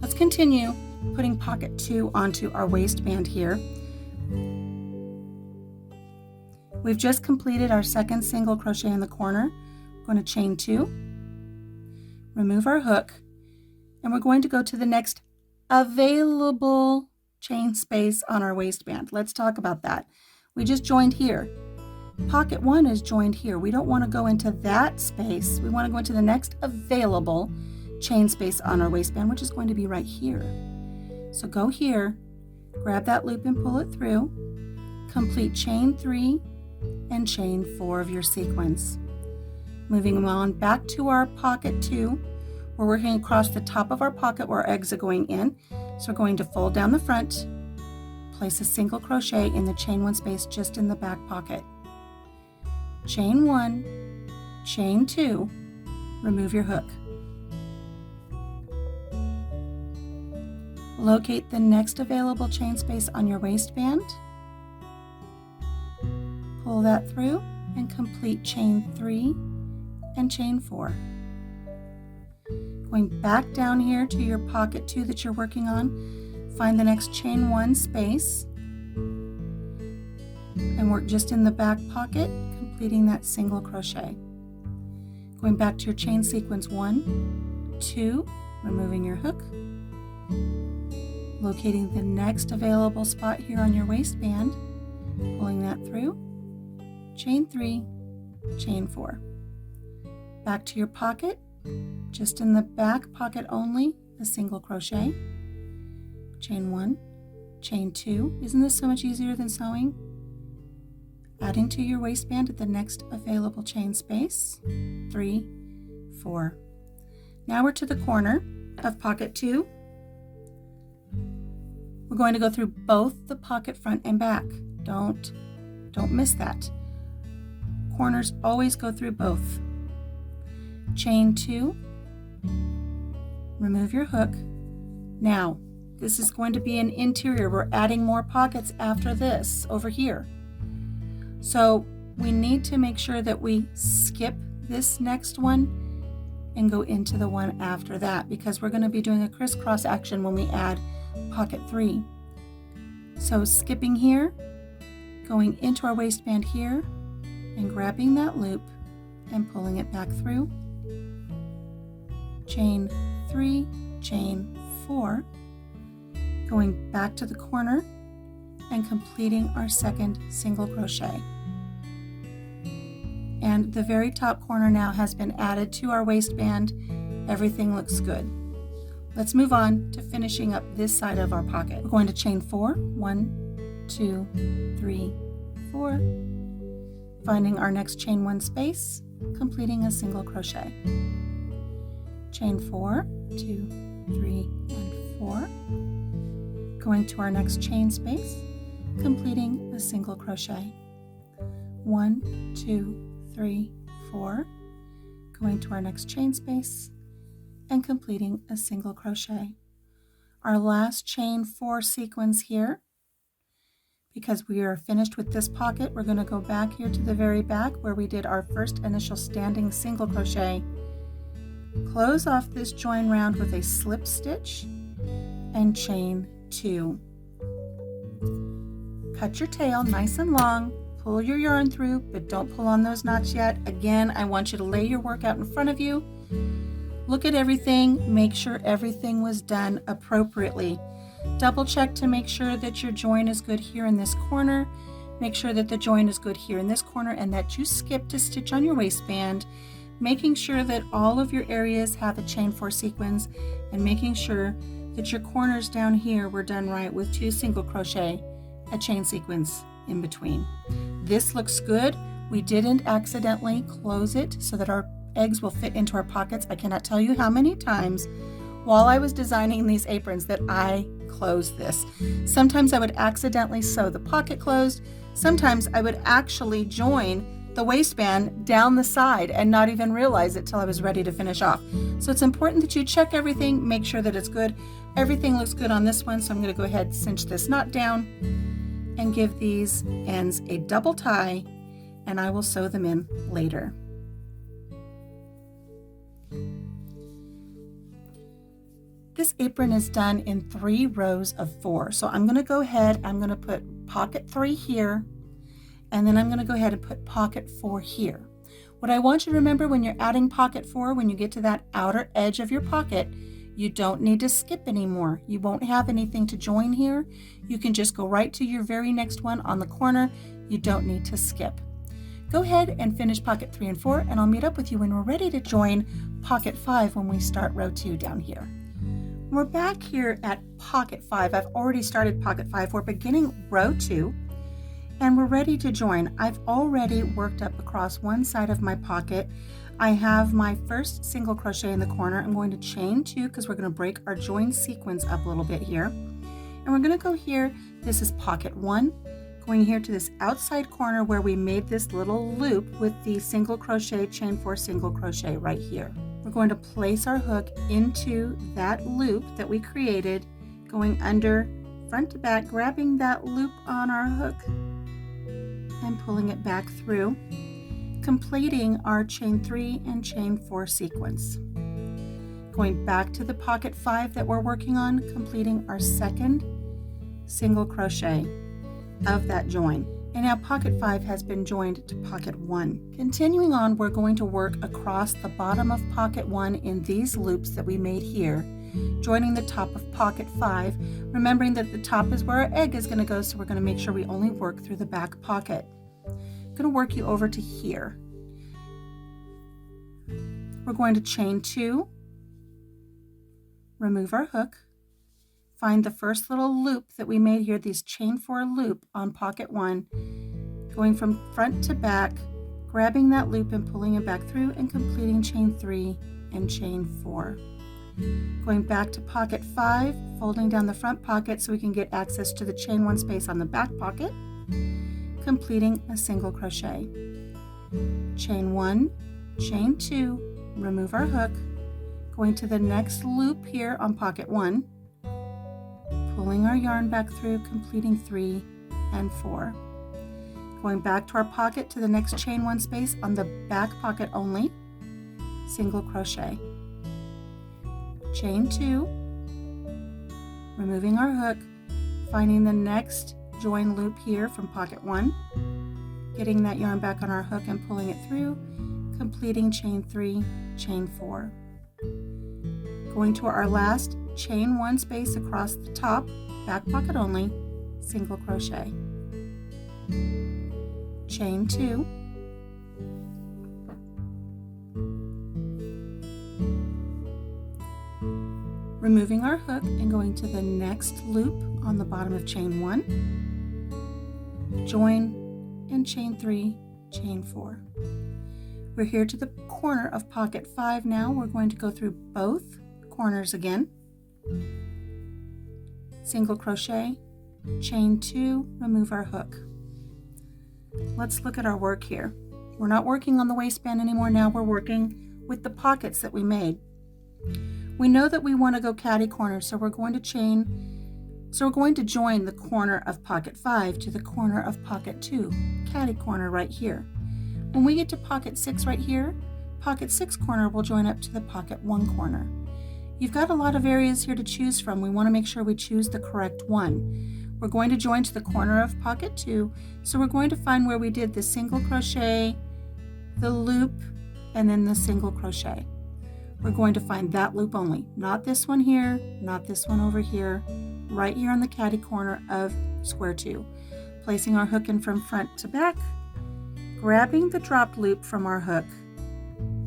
Let's continue putting pocket 2 onto our waistband here. We've just completed our second single crochet in the corner. We're going to chain 2, remove our hook, and we're going to go to the next available chain space on our waistband. Let's talk about that. We just joined here. Pocket 1 is joined here. We don't want to go into that space. We want to go into the next available chain space on our waistband, which is going to be right here. So go here, grab that loop and pull it through, complete chain 3 and chain 4 of your sequence. Moving on back to our pocket 2, we're working across the top of our pocket where our eggs are going in. So we're going to fold down the front, place a single crochet in the chain 1 space just in the back pocket. Chain 1, chain 2, remove your hook. Locate the next available chain space on your waistband. Pull that through and complete chain 3 and chain 4. Going back down here to your pocket 2 that you're working on, find the next chain 1 space and work just in the back pocket, completing that single crochet. Going back to your chain sequence 1, 2, removing your hook, locating the next available spot here on your waistband, pulling that through, chain 3, chain 4. Back to your pocket, just in the back pocket only, a single crochet, chain 1, chain 2. Isn't this so much easier than sewing? Adding to your waistband at the next available chain space, 3, 4. Now we're to the corner of pocket 2. We're going to go through both the pocket front and back. Don't miss that. Corners always go through both. Chain 2, remove your hook. Now, this is going to be an interior. We're adding more pockets after this over here. So we need to make sure that we skip this next one and go into the one after that, because we're going to be doing a crisscross action when we add pocket 3. So skipping here, going into our waistband here, and grabbing that loop and pulling it back through. Chain 3, chain 4, going back to the corner and completing our second single crochet. And the very top corner now has been added to our waistband. Everything looks good. Let's move on to finishing up this side of our pocket. We're going to chain 4, 1, 2, 3, 4, finding our next chain 1 space, completing a single crochet. Chain 4, 2, 3, and 4, going to our next chain space, completing a single crochet. 1, 2, 3, 4, going to our next chain space and completing a single crochet. Our last chain 4 sequence here, because we are finished with this pocket, we're going to go back here to the very back where we did our first initial standing single crochet. Close off this join round with a slip stitch and chain 2. Cut your tail nice and long, pull your yarn through, but don't pull on those knots yet. Again, I want you to lay your work out in front of you. Look at everything, make sure everything was done appropriately. Double check to make sure that your join is good here in this corner. Make sure that the join is good here in this corner and that you skipped a stitch on your waistband. Making sure that all of your areas have a chain 4 sequence and making sure that your corners down here were done right with 2 single crochet, a chain sequence in between. This looks good. We didn't accidentally close it so that our eggs will fit into our pockets. I cannot tell you how many times while I was designing these aprons that I closed this. Sometimes I would accidentally sew the pocket closed. Sometimes I would actually join the waistband down the side and not even realize it till I was ready to finish off. So it's important that you check everything, make sure that it's good. Everything looks good on this one, so I'm going to go ahead and cinch this knot down and give these ends a double tie, and I will sew them in later. This apron is done in 3 rows of 4. So I'm going to go ahead, I'm going to put pocket 3 here, and then I'm going to go ahead and put pocket 4 here. What I want you to remember when you're adding pocket 4, when you get to that outer edge of your pocket, you don't need to skip anymore. You won't have anything to join here. You can just go right to your very next one on the corner. You don't need to skip. Go ahead and finish pocket 3 and 4, and I'll meet up with you when we're ready to join pocket 5 when we start row 2 down here. We're back here at pocket 5. I've already started pocket 5. We're beginning row 2 and we're ready to join. I've already worked up across one side of my pocket. I have my first single crochet in the corner. I'm going to chain 2 because we're going to break our join sequence up a little bit here. And we're going to go here. This is pocket 1, going here to this outside corner where we made this little loop with the single crochet, chain 4 single crochet right here. We're going to place our hook into that loop that we created, going under front to back, grabbing that loop on our hook and pulling it back through, completing our chain 3 and chain 4 sequence. Going back to the pocket 5 that we're working on, completing our second single crochet of that join. And now pocket 5 has been joined to pocket 1. Continuing on, we're going to work across the bottom of pocket 1 in these loops that we made here, joining the top of pocket 5, remembering that the top is where our egg is going to go, so we're going to make sure we only work through the back pocket. I'm going to work you over to here. We're going to chain 2, remove our hook, find the first little loop that we made here, these chain 4 loop on pocket 1, going from front to back, grabbing that loop and pulling it back through and completing chain 3 and chain 4. Going back to pocket 5, folding down the front pocket so we can get access to the chain 1 space on the back pocket, completing a single crochet. Chain 1, chain 2, remove our hook, going to the next loop here on pocket 1, pulling our yarn back through, completing 3 and 4. Going back to our pocket to the next chain 1 space on the back pocket only, single crochet. Chain 2, removing our hook, finding the next join loop here from pocket 1, getting that yarn back on our hook and pulling it through, completing chain 3, chain 4. Going to our last chain 1 space across the top, back pocket only, single crochet. Chain 2, removing our hook and going to the next loop on the bottom of chain 1, join and chain 3, chain 4. We're here to the corner of pocket 5 now. We're going to go through both corners again, single crochet, chain 2, remove our hook. Let's look at our work here. We're not working on the waistband anymore. Now we're working with the pockets that we made. We know that we want to go catty corner, so we're going to join the corner of pocket 5 to the corner of pocket 2, catty corner right here. When we get to pocket 6 right here, pocket 6 corner will join up to the pocket 1 corner. You've got a lot of areas here to choose from. We want to make sure we choose the correct one. We're going to join to the corner of pocket 2, so we're going to find where we did the single crochet, the loop, and then the single crochet. We're going to find that loop only, not this one here, not this one over here, right here on the catty corner of square 2. Placing our hook in from front to back, grabbing the dropped loop from our hook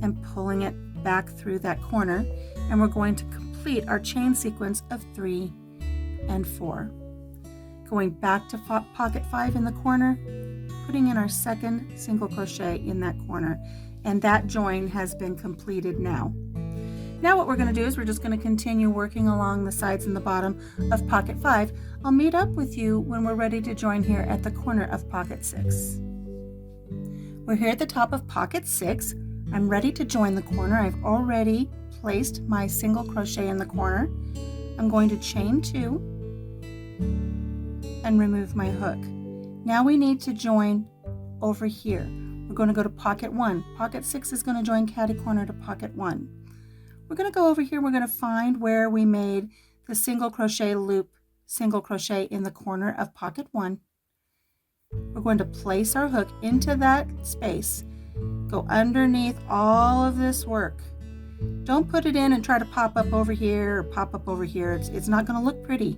and pulling it back through that corner, and we're going to complete our chain sequence of 3 and 4. Going back to pocket 5 in the corner, putting in our second single crochet in that corner, and that join has been completed now. Now what we're going to do is we're just going to continue working along the sides and the bottom of pocket 5. I'll meet up with you when we're ready to join here at the corner of pocket 6. We're here at the top of pocket 6. I'm ready to join the corner. I've already placed my single crochet in the corner. I'm going to chain 2 and remove my hook. Now we need to join over here. We're going to go to pocket 1. Pocket 6 is going to join catty corner to pocket 1. We're going to go over here. We're going to find where we made the single crochet loop, single crochet in the corner of pocket 1. We're going to place our hook into that space, go underneath all of this work. Don't put it in and try to pop up over here or pop up over here. It's not going to look pretty.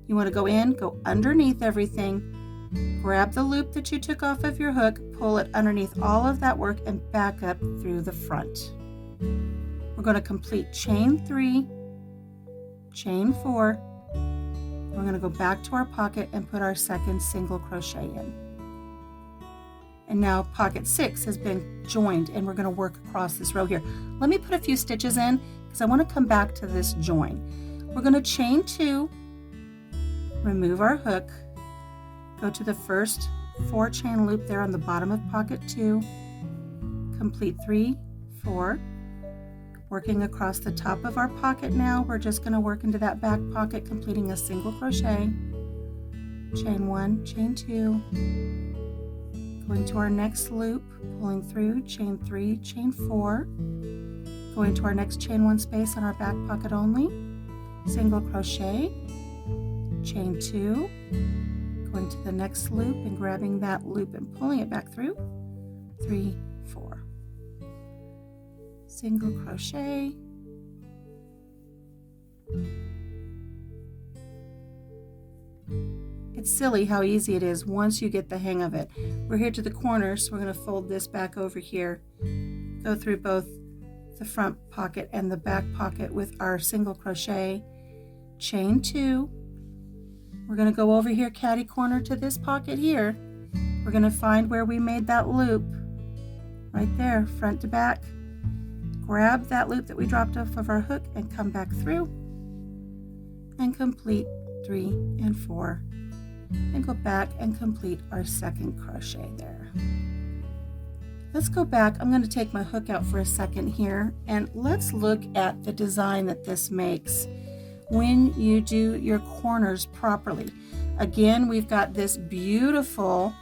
You want to go in, go underneath everything, grab the loop that you took off of your hook, pull it underneath all of that work and back up through the front. We're going to complete chain 3, chain 4. We're going to go back to our pocket and put our second single crochet in. And now pocket 6 has been joined and we're going to work across this row here. Let me put a few stitches in because I want to come back to this join. We're going to chain 2, remove our hook, go to the first 4 chain loop there on the bottom of pocket 2, complete 3, 4, working across the top of our pocket. Now we're just going to work into that back pocket, completing a single crochet, chain 1, chain 2, going to our next loop, pulling through, chain 3, chain 4, going to our next chain 1 space on our back pocket only, single crochet, chain 2, going to the next loop and grabbing that loop and pulling it back through, 3, 4. Single crochet, it's silly how easy it is once you get the hang of it. We're here to the corner, so we're going to fold this back over here, go through both the front pocket and the back pocket with our single crochet, chain 2. We're going to go over here catty corner to this pocket here. We're going to find where we made that loop right there, front to back. Grab that loop that we dropped off of our hook and come back through and complete 3 and 4 and go back and complete our second crochet there. Let's go back. I'm going to take my hook out for a second here and let's look at the design that this makes when you do your corners properly. Again, we've got this beautiful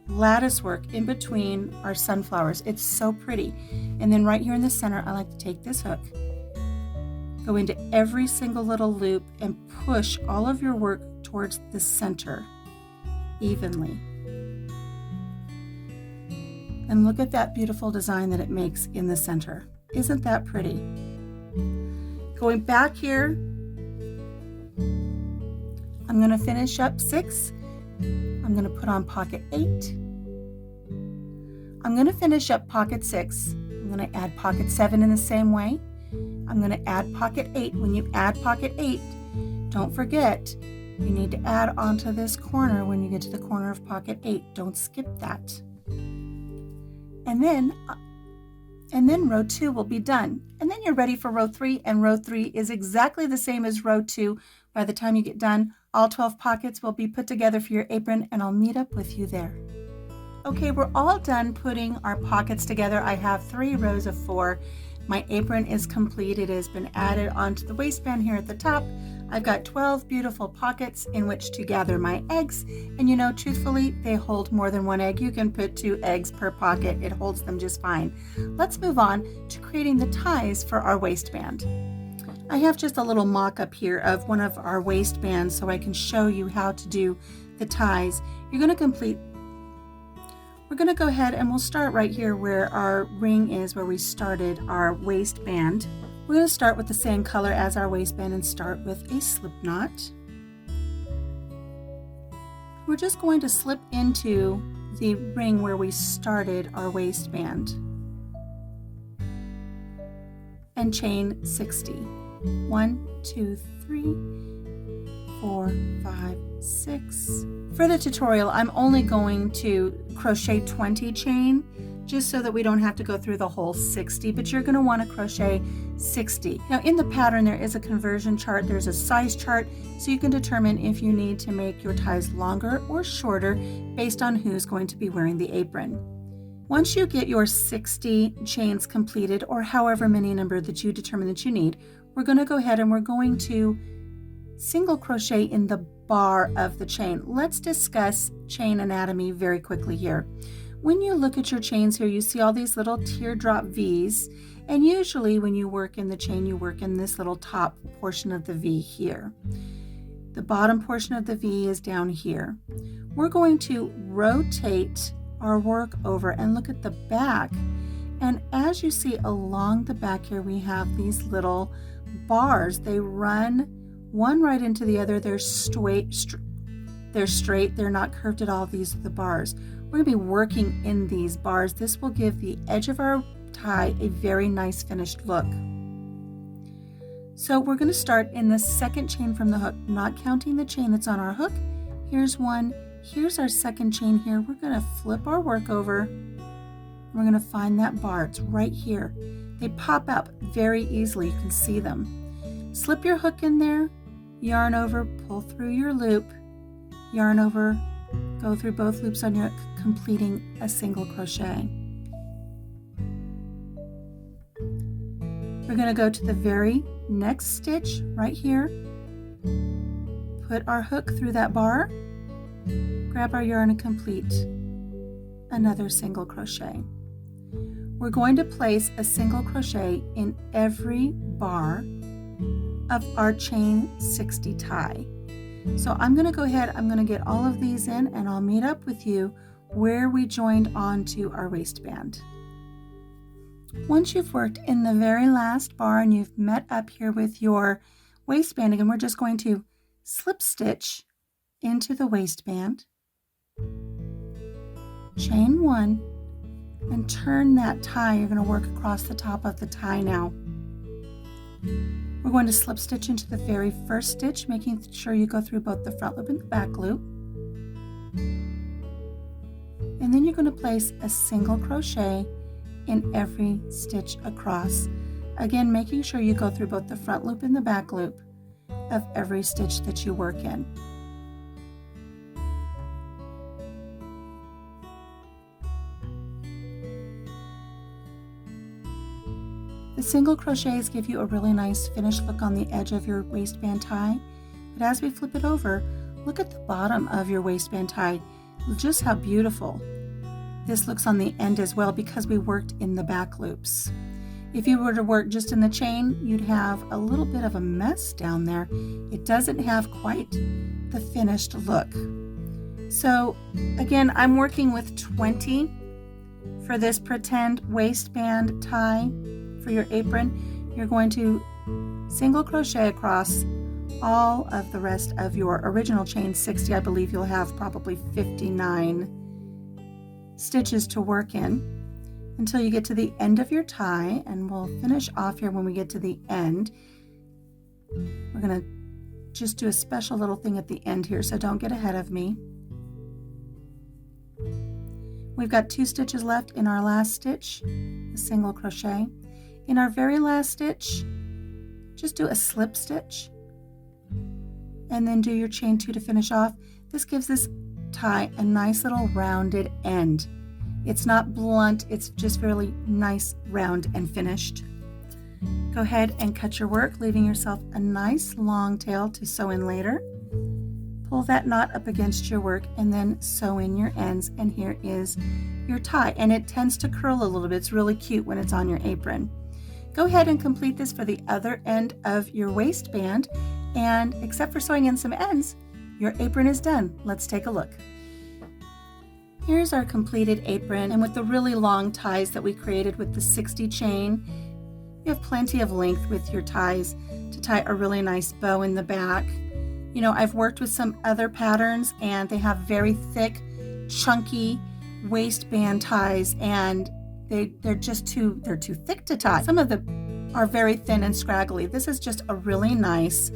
lattice work in between our sunflowers. It's so pretty. And then right here in the center, I like to take this hook, go into every single little loop and push all of your work towards the center evenly. And look at that beautiful design that it makes in the center. Isn't that pretty? Going back here, I'm going to finish up 6. I'm going to put on pocket 8. I'm going to finish up pocket 6. I'm going to add pocket 7 in the same way. I'm going to add pocket 8. When you add pocket 8, don't forget, you need to add onto this corner when you get to the corner of pocket 8. Don't skip that. And then row 2 will be done. And then you're ready for row 3, and row 3 is exactly the same as row 2. By the time you get done, all 12 pockets will be put together for your apron, and I'll meet up with you there. Okay, we're all done putting our pockets together. I have 3 rows of 4. My apron is complete. It has been added onto the waistband here at the top. I've got 12 beautiful pockets in which to gather my eggs. And you know, truthfully, they hold more than 1 egg. You can put 2 eggs per pocket. It holds them just fine. Let's move on to creating the ties for our waistband. I have just a little mock-up here of one of our waistbands so I can show you how to do the ties. We're going to go ahead and we'll start right here where our ring is, where we started our waistband. We're going to start with the same color as our waistband and start with a slip knot. We're just going to slip into the ring where we started our waistband and chain 60. 1, 2, 3, 4, 5, 6. For the tutorial, I'm only going to crochet 20 chain just so that we don't have to go through the whole 60, but you're going to want to crochet 60. Now in the pattern there is a conversion chart, there's a size chart, so you can determine if you need to make your ties longer or shorter based on who's going to be wearing the apron. Once you get your 60 chains completed, or however many number that you determine that you need, we're going to go ahead and we're going to single crochet in the bar of the chain. Let's discuss chain anatomy very quickly here. When you look at your chains here, you see all these little teardrop V's, and usually when you work in the chain, you work in this little top portion of the V here. The bottom portion of the V is down here. We're going to rotate our work over and look at the back, and as you see along the back here, we have these little bars. They run one right into the other. They're straight, they're not curved at all. These are the bars. We're going to be working in these bars. This will give the edge of our tie a very nice finished look. So we're going to start in the second chain from the hook, not counting the chain that's on our hook. Here's one. Here's our second chain here. We're going to flip our work over. We're going to find that bar. It's right here. They pop up very easily. You can see them. Slip your hook in there, yarn over, pull through your loop, yarn over, go through both loops on your hook, completing a single crochet. We're going to go to the very next stitch right here, put our hook through that bar, grab our yarn and complete another single crochet. We're going to place a single crochet in every bar of our chain 60 tie. So I'm going to go ahead, I'm going to get all of these in, and I'll meet up with you where we joined onto our waistband. Once you've worked in the very last bar and you've met up here with your waistband again, we're just going to slip stitch into the waistband, chain 1, and turn that tie. You're going to work across the top of the tie now. We're going to slip stitch into the very first stitch, making sure you go through both the front loop and the back loop. And then you're going to place a single crochet in every stitch across. Again, making sure you go through both the front loop and the back loop of every stitch that you work in. The single crochets give you a really nice finished look on the edge of your waistband tie, but as we flip it over, look at the bottom of your waistband tie. Just how beautiful this looks on the end as well, because we worked in the back loops. If you were to work just in the chain, you'd have a little bit of a mess down there. It doesn't have quite the finished look. So again, I'm working with 20 for this pretend waistband tie. For your apron, you're going to single crochet across all of the rest of your original chain 60. I believe you'll have probably 59 stitches to work in. until you get to the end of your tie, and we'll finish off here when we get to the end. We're going to just do a special little thing at the end here, so don't get ahead of me. We've got 2 stitches left in our last stitch, a single crochet. In our very last stitch, just do a slip stitch and then do your chain 2 to finish off. This gives this tie a nice little rounded end. It's not blunt, it's just really nice, round, and finished. Go ahead and cut your work, leaving yourself a nice long tail to sew in later. Pull that knot up against your work and then sew in your ends, and here is your tie. And it tends to curl a little bit. It's really cute when it's on your apron. Go ahead and complete this for the other end of your waistband, and except for sewing in some ends, your apron is done. Let's take a look. Here's our completed apron, and with the really long ties that we created with the 60 chain, you have plenty of length with your ties to tie a really nice bow in the back. You know, I've worked with some other patterns and they have very thick, chunky waistband ties, and they're too thick to tie. Some of them are very thin and scraggly. This is just a really nice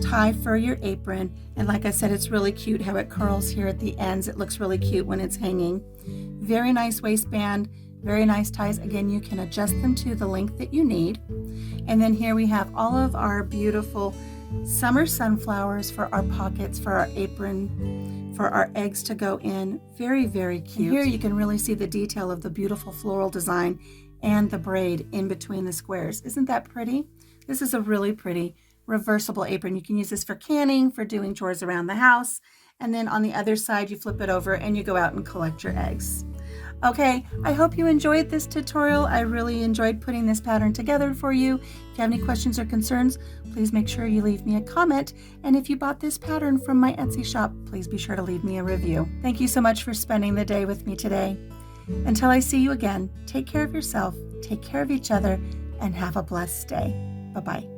tie for your apron, and like I said, it's really cute how it curls here at the ends. It looks really cute when it's hanging. Very nice waistband, very nice ties. Again, you can adjust them to the length that you need. And then here we have all of our beautiful summer sunflowers for our pockets, for our apron, for our eggs to go in. Very, very cute. And here you can really see the detail of the beautiful floral design and the braid in between the squares. Isn't that pretty? This is a really pretty reversible apron. You can use this for canning, for doing chores around the house, and then on the other side you flip it over and you go out and collect your eggs. Okay, I hope you enjoyed this tutorial. I really enjoyed putting this pattern together for you. If you have any questions or concerns, please make sure you leave me a comment. And if you bought this pattern from my Etsy shop, please be sure to leave me a review. Thank you so much for spending the day with me today. Until I see you again, take care of yourself, take care of each other, and have a blessed day. Bye-bye.